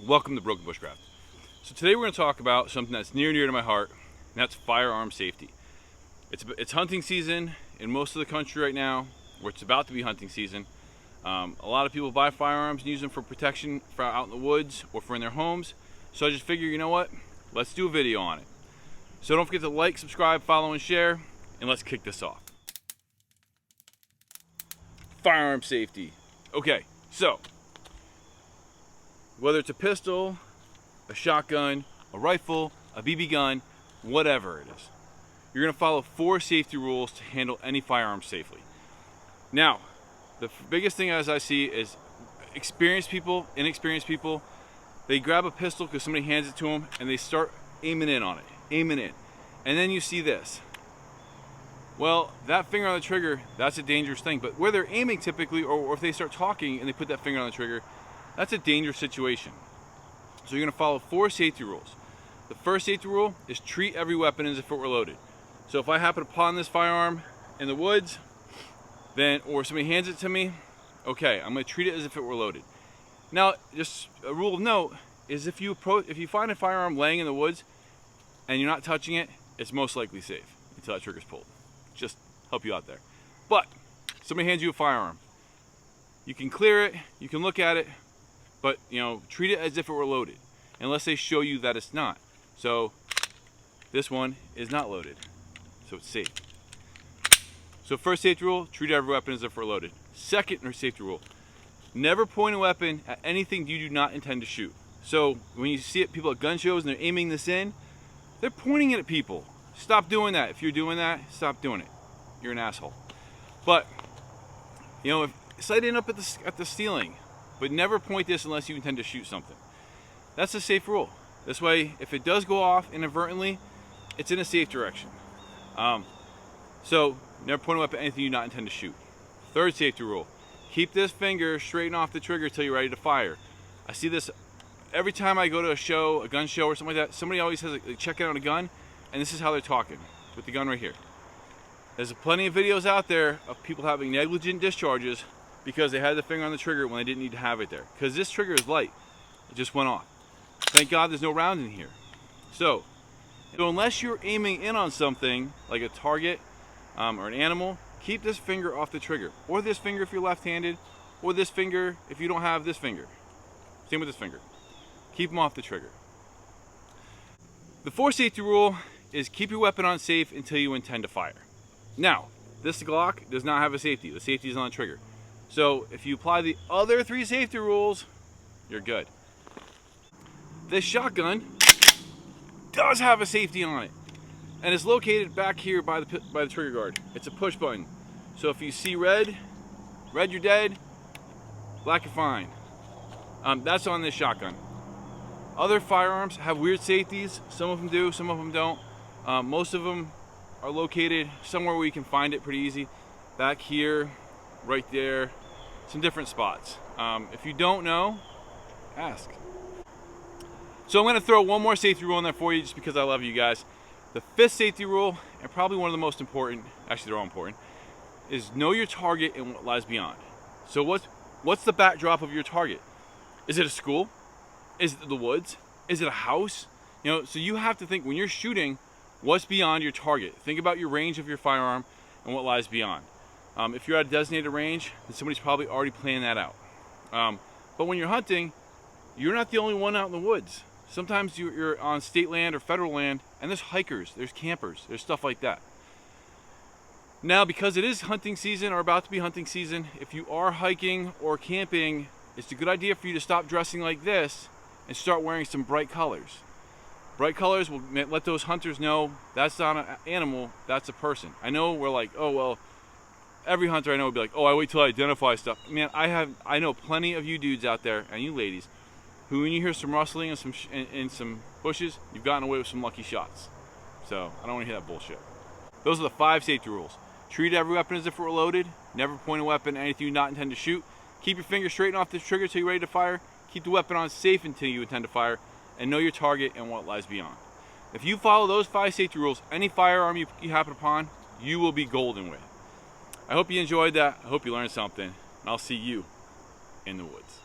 Welcome to Broken Bushcraft. So today we're going to talk about something that's near and dear to my heart, and that's firearm safety. It's hunting season in most of the country right now, or it's about to be hunting season. A lot of people buy firearms and use them for protection for out in the woods or for in their homes. So I just figured, you know what? Let's do a video on it. So don't forget to like, subscribe, follow, and share, and let's kick this off. Firearm safety. Okay, so whether it's a pistol, a shotgun, a rifle, a BB gun, whatever it is, you're going to follow 4 safety rules to handle any firearm safely. Now, the biggest thing as I see is experienced people, inexperienced people, they grab a pistol because somebody hands it to them and they start aiming in on it, aiming in. And then you see this. Well, that finger on the trigger, that's a dangerous thing. But where they're aiming typically, or if they start talking and they put that finger on the trigger, that's a dangerous situation. So you're going to follow 4 safety rules. The first safety rule is treat every weapon as if it were loaded. So if I happen upon this firearm in the woods, or somebody hands it to me, okay, I'm going to treat it as if it were loaded. Now, just a rule of note is if you find a firearm laying in the woods and you're not touching it, it's most likely safe until that trigger's pulled. Just help you out there. But somebody hands you a firearm, you can clear it, you can look at it, but treat it as if it were loaded, unless they show you that it's not. So this one is not loaded, so it's safe. So first safety rule, treat every weapon as if it were loaded. Second safety rule, never point a weapon at anything you do not intend to shoot. So when you see it, people at gun shows and they're aiming this in, they're pointing it at people. Stop doing that. If you're doing that, stop doing it. You're an asshole. But sight it up at the ceiling, but never point this unless you intend to shoot something. That's a safe rule. This way, if it does go off inadvertently, it's in a safe direction. So never point a weapon at anything you do not intend to shoot. Third safety rule, keep this finger straight off the trigger until you're ready to fire. I see this every time I go to a show, a gun show or something like that. Somebody always has checking out a gun, and this is how they're talking with the gun right here. There's plenty of videos out there of people having negligent discharges because they had the finger on the trigger when they didn't need to have it there. Because this trigger is light. It just went off. Thank God there's no round in here. So unless you're aiming in on something like a target or an animal, keep this finger off the trigger. Or this finger if you're left-handed, or this finger if you don't have this finger. Same with this finger. Keep them off the trigger. The 4th safety rule is keep your weapon on safe until you intend to fire. Now, this Glock does not have a safety. The safety is on the trigger. So if you apply the other 3 safety rules, you're good. This shotgun does have a safety on it, and it's located back here by the trigger guard. It's a push button. So if you see red you're dead, black you're fine. That's on this shotgun. Other firearms have weird safeties. Some of them do, some of them don't. Most of them are located somewhere where you can find it pretty easy. Back here, right there, some different spots. If you don't know, ask. So I'm going to throw one more safety rule in there for you just because I love you guys. The 5th safety rule, and probably one of the most important, actually they're all important, is know your target and what lies beyond. So what's the backdrop of your target? Is it a school? Is it the woods? Is it a house? So you have to think when you're shooting, what's beyond your target? Think about your range of your firearm and what lies beyond. If you're at a designated range, then somebody's probably already planned that out. But when you're hunting, you're not the only one out in the woods. Sometimes you're on state land or federal land, and there's hikers, there's campers, there's stuff like that. Now, because it is hunting season or about to be hunting season, if you are hiking or camping, it's a good idea for you to stop dressing like this and start wearing some bright colors. Bright colors will let those hunters know that's not an animal, that's a person. I know we're like, oh, well, every hunter I know would be like, oh, I wait till I identify stuff. Man, I know plenty of you dudes out there, and you ladies, who when you hear some rustling and some bushes, you've gotten away with some lucky shots. So I don't want to hear that bullshit. Those are the 5 safety rules. Treat every weapon as if it were loaded. Never point a weapon at anything you do not intend to shoot. Keep your finger straight off the trigger until you're ready to fire. Keep the weapon on safe until you intend to fire. And know your target and what lies beyond. If you follow those 5 safety rules, any firearm you happen upon, you will be golden with. I hope you enjoyed that. I hope you learned something. And I'll see you in the woods.